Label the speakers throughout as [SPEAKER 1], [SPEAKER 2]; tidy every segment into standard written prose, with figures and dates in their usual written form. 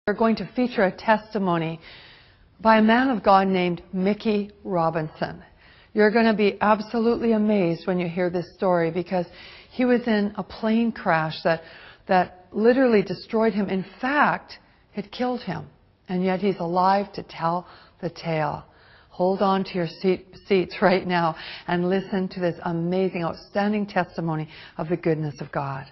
[SPEAKER 1] We're going to feature a testimony by a man of God named Mickey Robinson. You're going to be absolutely amazed when you hear this story, because he was in a plane crash that literally destroyed him. In fact, it killed him. And yet he's alive to tell the tale. Hold on to your seats right now and listen to this amazing, outstanding testimony of the goodness of God.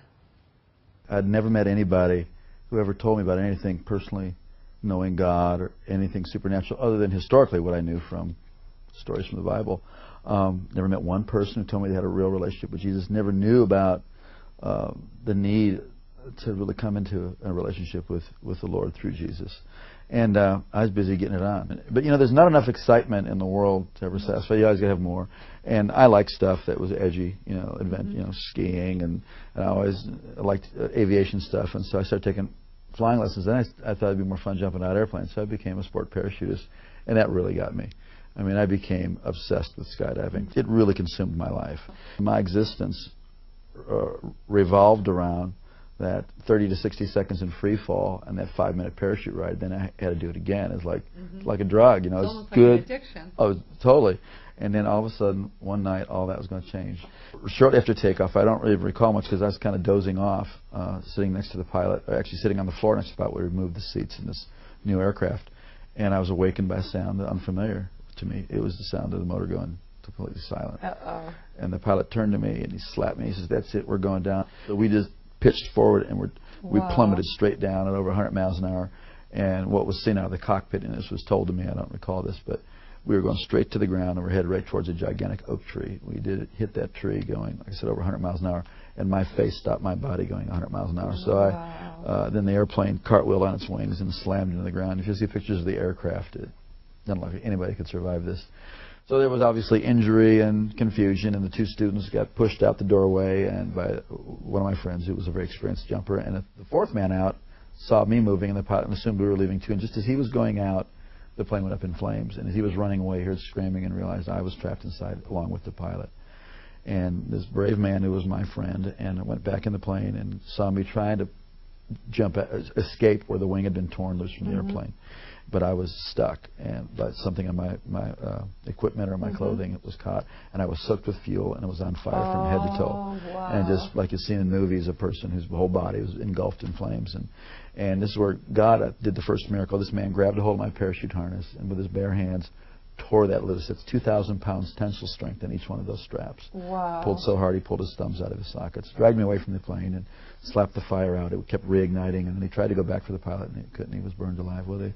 [SPEAKER 2] I'd never met anybody who ever told me about anything personally knowing God or anything supernatural other than historically what I knew from stories from the Bible. Never met one person who told me they had a real relationship with Jesus. Never knew about the need to really come into a relationship with the Lord through Jesus. And I was busy getting it on. But, you know, there's not enough excitement in the world to ever satisfy. You always got to have more. And I liked stuff that was edgy, you know, skiing, and I always liked aviation stuff. And so I started taking flying lessons. Then I thought it'd be more fun jumping out of airplanes. So I became a sport parachutist, and that really got me. I mean, I became obsessed with skydiving. It really consumed my life. My existence revolved around that 30 to 60 seconds in free fall and that 5-minute parachute ride. Then I had to do it again. It's like a drug, you know.
[SPEAKER 1] It's almost
[SPEAKER 2] good.
[SPEAKER 1] Like an addiction.
[SPEAKER 2] Oh, totally. And then all of a sudden, one night, all that was going to change. Shortly after takeoff, I don't really recall much because I was kind of dozing off, sitting next to the pilot, or actually sitting on the floor next to the pilot where we removed the seats in this new aircraft. And I was awakened by a sound unfamiliar to me. It was the sound of the motor going completely silent.
[SPEAKER 1] Uh-oh.
[SPEAKER 2] And the pilot turned to me and he slapped me. He says, "That's it, we're going down." So we just pitched forward and we plummeted straight down at over 100 miles an hour. And what was seen out of the cockpit, and this was told to me, I don't recall this, but we were going straight to the ground and we're headed right towards a gigantic oak tree. We did hit that tree going, like I said, over 100 miles an hour, and my face stopped my body going 100 miles an hour. So then the airplane cartwheeled on its wings and slammed into the ground. If you see pictures of the aircraft, it doesn't look like anybody could survive this. So there was obviously injury and confusion, and the two students got pushed out the doorway and by one of my friends who was a very experienced jumper. And the fourth man out saw me moving, and the pilot assumed we were leaving too. And just as he was going out, the plane went up in flames. And as he was running away, he heard screaming and realized I was trapped inside along with the pilot. And this brave man who was my friend and went back in the plane and saw me trying to escape where the wing had been torn loose from the airplane. But I was stuck, and but something on my equipment or my clothing was caught, and I was soaked with fuel, and it was on fire from head to toe.
[SPEAKER 1] Wow.
[SPEAKER 2] And just like you see in movies, a person whose whole body was engulfed in flames. And this is where God did the first miracle. This man grabbed a hold of my parachute harness and with his bare hands tore that loose. It's 2,000 pounds tensile strength in each one of those straps.
[SPEAKER 1] Wow.
[SPEAKER 2] Pulled so hard he pulled his thumbs out of his sockets, dragged me away from the plane and slapped the fire out. It kept reigniting, and then he tried to go back for the pilot and he couldn't. He was burned alive. Well, they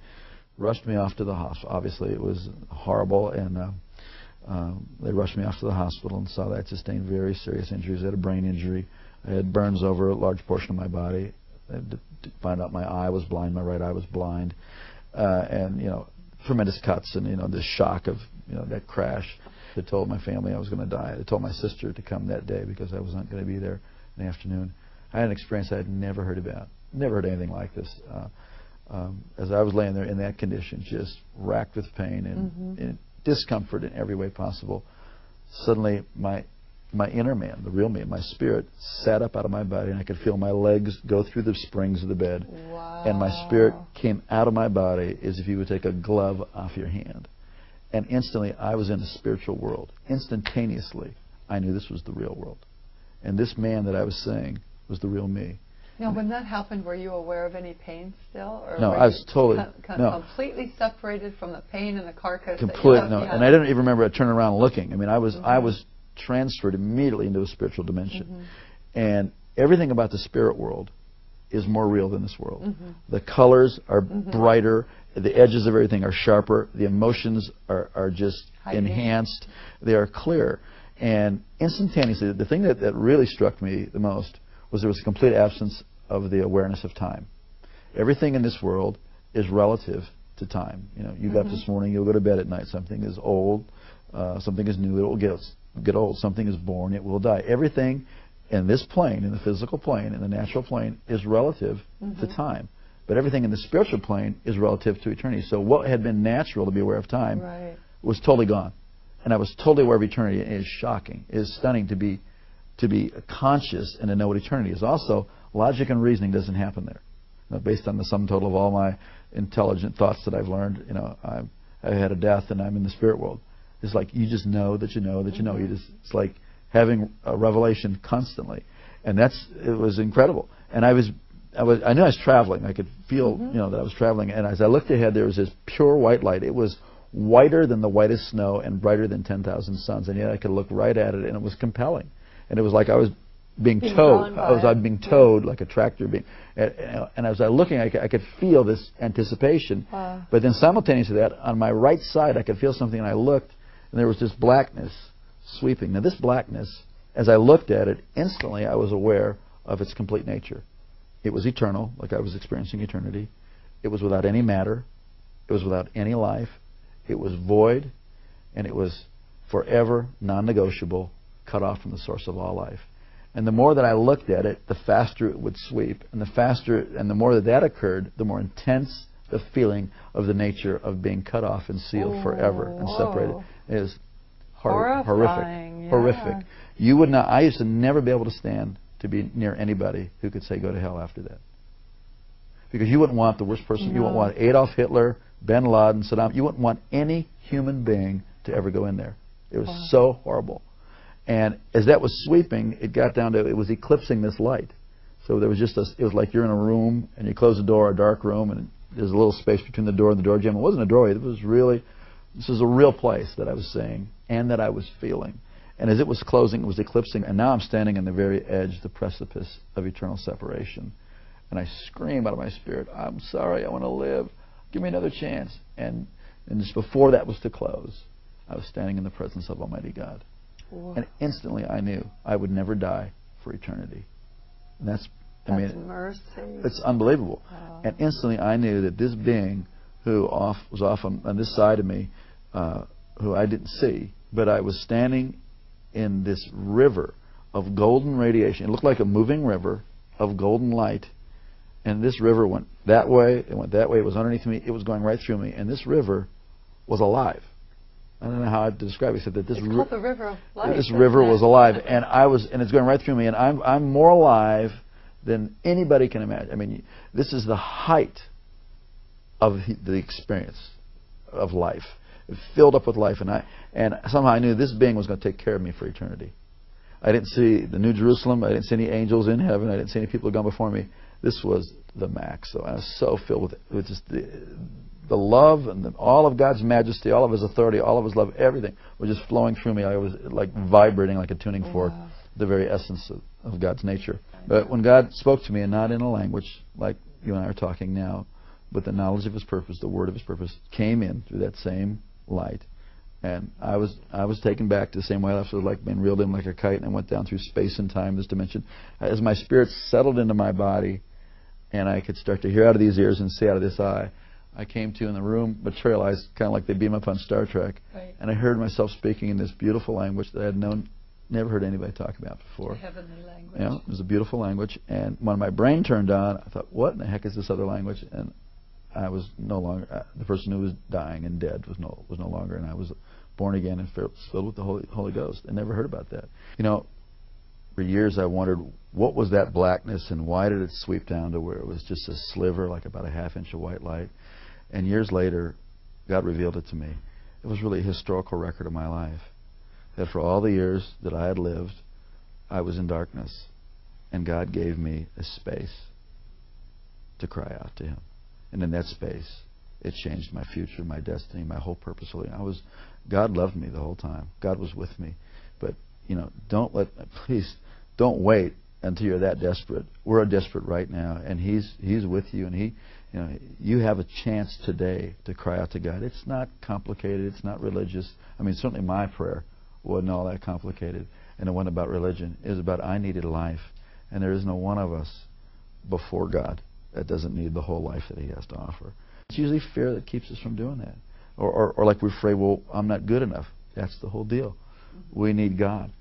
[SPEAKER 2] rushed me off to the hospital. Obviously, it was horrible, and they rushed me off to the hospital and saw that I sustained very serious injuries. I had a brain injury. I had burns over a large portion of my body. I had to find out my eye was blind, my right eye was blind, and you know, tremendous cuts, and you know, the shock of that crash. They told my family I was going to die. They told my sister to come that day because I wasn't going to be there in the afternoon. I had an experience I had never heard about. Never heard anything like this. As I was laying there in that condition, just racked with pain and discomfort in every way possible, suddenly my inner man, the real me, my spirit, sat up out of my body, and I could feel my legs go through the springs of the bed.
[SPEAKER 1] Wow.
[SPEAKER 2] And my spirit came out of my body as if you would take a glove off your hand. And instantly, I was in the spiritual world. Instantaneously, I knew this was the real world. And this man that I was seeing was the real me.
[SPEAKER 1] Now, when that happened, were you aware of any pain still? Or
[SPEAKER 2] no, I was totally
[SPEAKER 1] completely separated from the pain and the carcass.
[SPEAKER 2] Completely, no. And I didn't even remember turning around and looking. I mean, I was transferred immediately into a spiritual dimension. And everything about the spirit world is more real than this world. The colors are brighter. The edges of everything are sharper. The emotions are just enhanced. They are clear. And instantaneously, the thing that really struck me the most was there was a complete absence of the awareness of time. Everything in this world is relative to time. You know, you got up this morning, you'll go to bed at night. Something is old, something is new, it will get old. Something is born, it will die. Everything in this plane, in the physical plane, in the natural plane, is relative to time. But everything in the spiritual plane is relative to eternity. So what had been natural to be aware of time was totally gone. And I was totally aware of eternity. It is shocking. It is stunning to be conscious and to know what eternity is. Also, logic and reasoning doesn't happen there. based on the sum total of all my intelligent thoughts that I've learned. I had a death and I'm in the spirit world. It's like you just know that you know that you know. It's like having a revelation constantly, and it was incredible. And I knew I was traveling. I could feel that I was traveling. And as I looked ahead, there was this pure white light. It was whiter than the whitest snow and brighter than 10,000 suns. And yet I could look right at it, and it was compelling. And it was like I was being towed. I was being towed like a tractor being. And as I was looking, I could feel this anticipation. Wow. But then simultaneously to that, on my right side, I could feel something, and I looked, and there was this blackness sweeping. Now this blackness, as I looked at it, instantly I was aware of its complete nature. It was eternal, like I was experiencing eternity. It was without any matter. It was without any life. It was void, and it was forever non-negotiable, cut off from the source of all life. And the more that I looked at it, the faster it would sweep. And the more that occurred, the more intense the feeling of the nature of being cut off and sealed forever and separated. It is horrific. Yeah. Horrific. You would not. I used to never be able to stand to be near anybody who could say go to hell after that. Because you wouldn't want the worst person. No. You wouldn't want Adolf Hitler, Bin Laden, Saddam. You wouldn't want any human being to ever go in there. It was so horrible. And as that was sweeping, it got down to, it was eclipsing this light. So there was just it was like you're in a room and you close the door, a dark room, and there's a little space between the door and the door jamb. It wasn't a doorway. It was really, this was a real place that I was seeing and that I was feeling. And as it was closing, it was eclipsing. And now I'm standing on the very edge, the precipice of eternal separation. And I scream out of my spirit, I'm sorry, I want to live. Give me another chance. And just before that was to close, I was standing in the presence of Almighty God. Whoa. And instantly I knew I would never die for eternity. And that's mercy. It's unbelievable. Wow. And instantly I knew that this being who was off on this side of me, who I didn't see, but I was standing in this river of golden radiation. It looked like a moving river of golden light. And this river went that way, it went that way, it was underneath me, it was going right through me. And this river was alive. I don't know how to describe it, except that this
[SPEAKER 1] called the river of life.
[SPEAKER 2] This river was alive, and it's going right through me, and I'm more alive than anybody can imagine. I mean, this is the height of the experience of life. It filled up with life, and somehow I knew this being was going to take care of me for eternity. I didn't see the New Jerusalem. I didn't see any angels in heaven. I didn't see any people who had gone before me. This was the max. So I was so filled with just the love and all of God's majesty, all of His authority, all of His love, everything was just flowing through me. I was like vibrating like a tuning fork, the very essence of God's nature. But when God spoke to me, and not in a language like you and I are talking now, but the knowledge of His purpose, the word of His purpose, came in through that same light. And I was taken back to the same way I was like being reeled in like a kite, and I went down through space and time, this dimension. As my spirit settled into my body, and I could start to hear out of these ears and see out of this eye, I came to in the room, materialized kind of like they beam up on Star Trek. Right. And I heard myself speaking in this beautiful language that I had never heard anybody talk about before.
[SPEAKER 1] It's a heavenly language.
[SPEAKER 2] You know, it was a beautiful language. And when my brain turned on, I thought, what in the heck is this other language? And I was no longer, the person who was dying and dead was no longer, and I was born again and filled with the Holy Ghost. I never heard about that. You know, for years I wondered, what was that blackness and why did it sweep down to where it was just a sliver, like about a half-inch of white light? And years later, God revealed it to me. It was really a historical record of my life. That for all the years that I had lived, I was in darkness. And God gave me a space to cry out to Him. And in that space, it changed my future, my destiny, my whole purpose. God loved me the whole time. God was with me. But, you know, please don't wait until you're that desperate. We're desperate right now, and He's with you, and you have a chance today to cry out to God. It's not complicated. It's not religious. I mean, certainly my prayer wasn't all that complicated, and it wasn't about religion. It was about I needed life, and there is no one of us before God that doesn't need the whole life that He has to offer. It's usually fear that keeps us from doing that. Or like we're afraid, well, I'm not good enough. That's the whole deal. We need God.